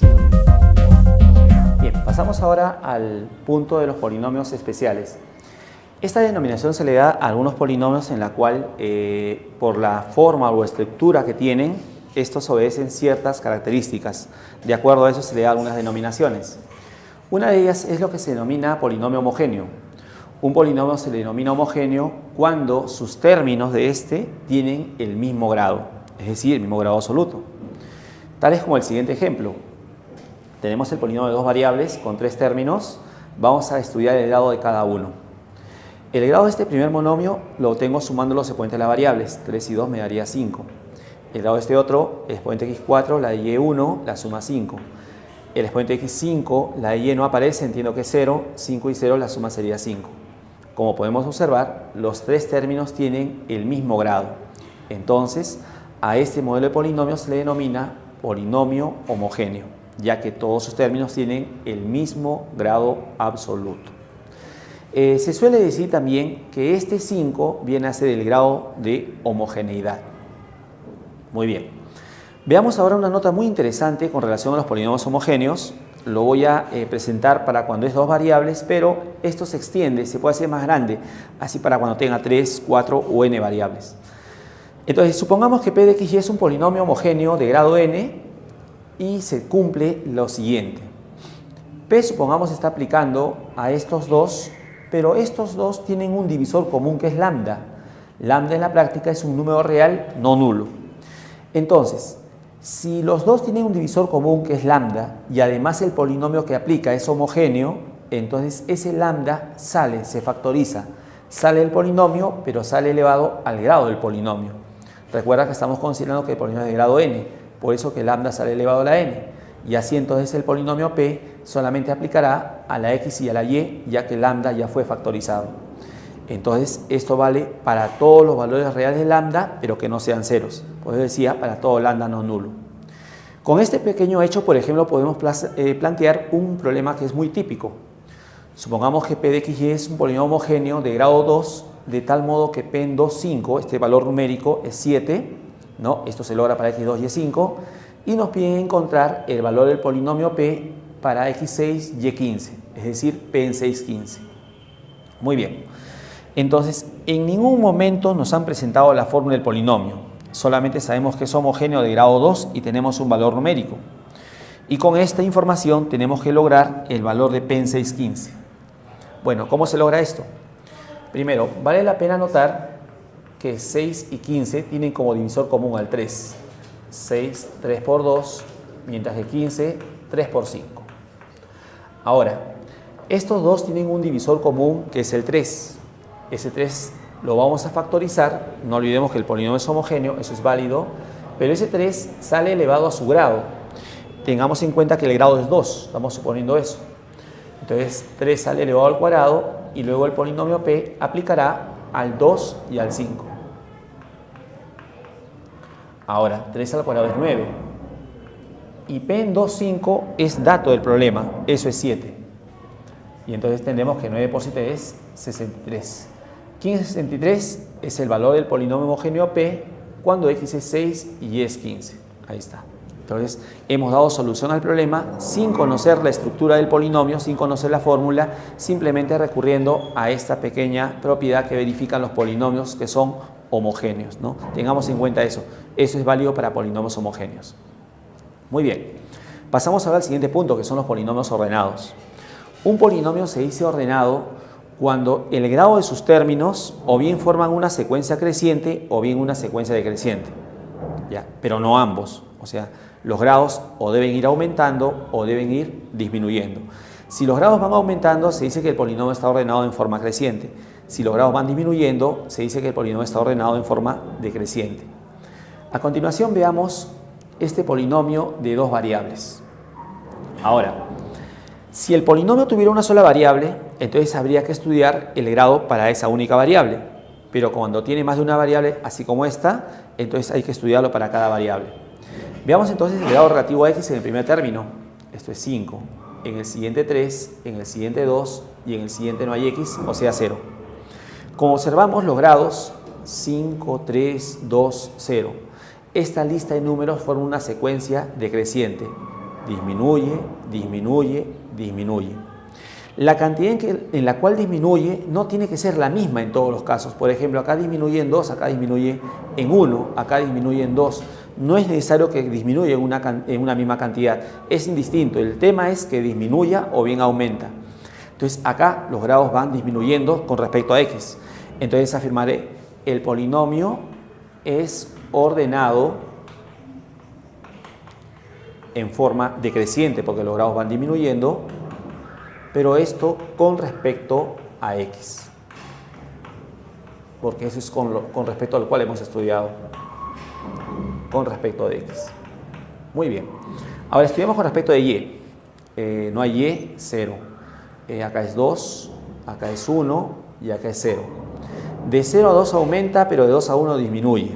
Bien, pasamos ahora al punto de los polinomios especiales. Esta denominación se le da a algunos polinomios en la cual, por la forma o estructura que tienen, estos obedecen ciertas características. De acuerdo a eso se le da algunas denominaciones. Una de ellas es lo que se denomina polinomio homogéneo. Un polinomio se le denomina homogéneo cuando sus términos de este tienen el mismo grado, es decir, el mismo grado absoluto. Tal es como el siguiente ejemplo. Tenemos el polinomio de dos variables con tres términos. Vamos a estudiar el grado de cada uno. El grado de este primer monomio lo obtengo sumando los exponentes de las variables. 3 y 2 me daría 5. El grado de este otro, el exponente x4, la de y1, la suma 5. El exponente x5, la de y no aparece, entiendo que es 0. 5 y 0, la suma sería 5. Como podemos observar, los tres términos tienen el mismo grado. Entonces, a este modelo de polinomios se le denomina polinomio homogéneo. ya que todos sus términos tienen el mismo grado absoluto. Se suele decir también que este 5 viene a ser el grado de homogeneidad. Muy bien. Veamos ahora una nota muy interesante con relación a los polinomios homogéneos. Lo voy a presentar para cuando es dos variables, pero esto se extiende, se puede hacer más grande, así para cuando tenga 3, 4 o n variables. Entonces, supongamos que p de x y es un polinomio homogéneo de grado n y se cumple lo siguiente. P, supongamos, está aplicando a estos dos, pero estos dos tienen un divisor común que es lambda. Lambda en la práctica es un número real no nulo. Entonces, si los dos tienen un divisor común que es lambda y además el polinomio que aplica es homogéneo, entonces ese lambda sale, se factoriza. Sale el polinomio, pero sale elevado al grado del polinomio. Recuerda que estamos considerando que el polinomio es de grado n, por eso que lambda sale elevado a la n. Y así entonces el polinomio p solamente aplicará a la x y a la y, ya que lambda ya fue factorizado. Entonces esto vale para todos los valores reales de lambda, pero que no sean ceros. Por eso decía, para todo lambda no nulo. Con este pequeño hecho, por ejemplo, podemos plantear un problema que es muy típico. Supongamos que p de x y es un polinomio homogéneo de grado 2, de tal modo que p en 2, 5, este valor numérico es 7, ¿no? Esto se logra para x2 y y5, y nos piden encontrar el valor del polinomio p para x6 y y15, es decir, p en 6, 15. Muy bien. Entonces, en ningún momento nos han presentado la fórmula del polinomio. Solamente sabemos que es homogéneo de grado 2 y tenemos un valor numérico. Y con esta información tenemos que lograr el valor de p en 6, 15. Bueno, ¿cómo se logra esto? Primero, vale la pena notar que 6 y 15 tienen como divisor común al 3. 6, 3 por 2, mientras que 15, 3 por 5. Ahora, estos dos tienen un divisor común que es el 3. Ese 3 lo vamos a factorizar, no olvidemos que el polinomio es homogéneo, eso es válido, pero ese 3 sale elevado a su grado. Tengamos en cuenta que el grado es 2, estamos suponiendo eso. Entonces 3 sale elevado al cuadrado y luego el polinomio p aplicará al 2 y al 5. Ahora, 3 al cuadrado es 9. Y p en 2, 5 es dato del problema, eso es 7. Y entonces tendremos que 9 por 7 es 63. 63 es el valor del polinomio homogéneo p cuando x es 6 y y es 15. Ahí está. Entonces, hemos dado solución al problema sin conocer la estructura del polinomio, sin conocer la fórmula, simplemente recurriendo a esta pequeña propiedad que verifican los polinomios que son homogéneos, ¿no? Tengamos en cuenta eso. Eso es válido para polinomios homogéneos. Muy bien. Pasamos ahora al siguiente punto, que son los polinomios ordenados. Un polinomio se dice ordenado cuando el grado de sus términos o bien forman una secuencia creciente o bien una secuencia decreciente, ¿ya? Pero no ambos. O sea, los grados o deben ir aumentando o deben ir disminuyendo. Si los grados van aumentando, se dice que el polinomio está ordenado en forma creciente. Si los grados van disminuyendo, se dice que el polinomio está ordenado en forma decreciente. A continuación veamos este polinomio de dos variables. Ahora, si el polinomio tuviera una sola variable, entonces habría que estudiar el grado para esa única variable. Pero cuando tiene más de una variable, así como esta, entonces hay que estudiarlo para cada variable. Veamos entonces el grado relativo a x en el primer término. Esto es 5. En el siguiente 3, en el siguiente 2 y en el siguiente no hay x, o sea 0. Como observamos los grados 5, 3, 2, 0. Esta lista de números forma una secuencia decreciente. Disminuye, disminuye, disminuye. La cantidad en la cual disminuye no tiene que ser la misma en todos los casos. Por ejemplo, acá disminuye en 2, acá disminuye en 1, acá disminuye en 2. No es necesario que disminuya en una misma cantidad. Es indistinto. El tema es que disminuya o bien aumenta. Entonces, acá los grados van disminuyendo con respecto a x. Entonces, afirmaré, el polinomio es ordenado en forma decreciente, porque los grados van disminuyendo, pero esto con respecto a x, porque eso es con respecto al cual hemos estudiado, con respecto de x. Muy bien. Ahora estudiamos con respecto de y. No hay y, 0. Acá es 2, acá es 1 y acá es 0. De 0 a 2 aumenta, pero de 2 a 1 disminuye.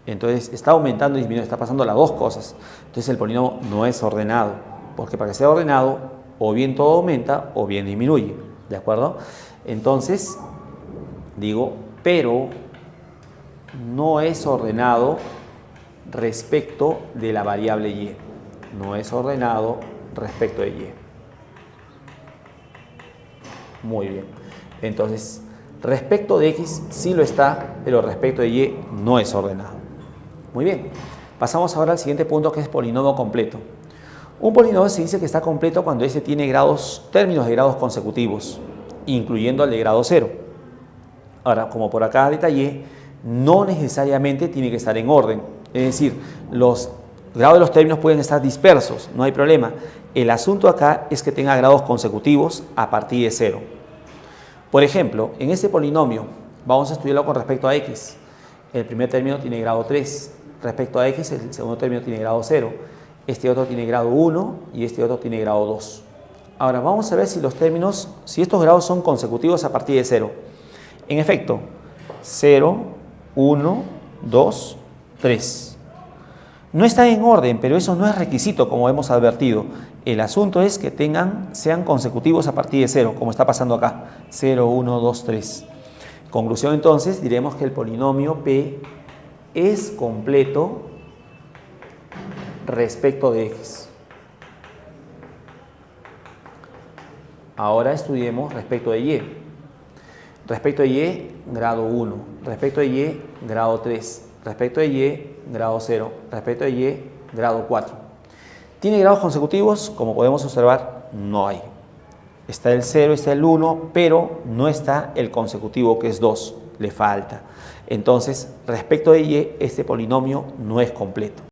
Entonces está aumentando y disminuyendo, está pasando las dos cosas. Entonces el polinomio no es ordenado. porque para que sea ordenado, o bien todo aumenta o bien disminuye, ¿de acuerdo? Entonces, digo, pero no es ordenado respecto de la variable y. No es ordenado respecto de y. Muy bien. Entonces, respecto de x sí lo está, pero respecto de y no es ordenado. Muy bien. Pasamos ahora al siguiente punto, que es polinomio completo. Un polinomio se dice que está completo cuando este tiene términos de grados consecutivos, incluyendo el de grado 0. Ahora, como por acá detallé, no necesariamente tiene que estar en orden. Es decir, los grados de los términos pueden estar dispersos, no hay problema. El asunto acá es que tenga grados consecutivos a partir de 0. Por ejemplo, en este polinomio, vamos a estudiarlo con respecto a x. El primer término tiene grado 3. Respecto a x, el segundo término tiene grado 0. Este otro tiene grado 1 y este otro tiene grado 2. Ahora, vamos a ver si estos grados son consecutivos a partir de 0. En efecto, 0, 1, 2, 3. No están en orden, pero eso no es requisito, como hemos advertido. El asunto es que sean consecutivos a partir de 0, como está pasando acá. 0, 1, 2, 3. Conclusión, entonces, diremos que el polinomio P es completo respecto de x. Ahora estudiemos respecto de y. Respecto de y, grado 1. Respecto de y, grado 3. Respecto de y, grado 0. Respecto de y, grado 4. ¿Tiene grados consecutivos? Como podemos observar, no hay. Está el 0, está el 1, pero no está el consecutivo, que es 2. Le falta. Entonces, respecto de y, este polinomio no es completo.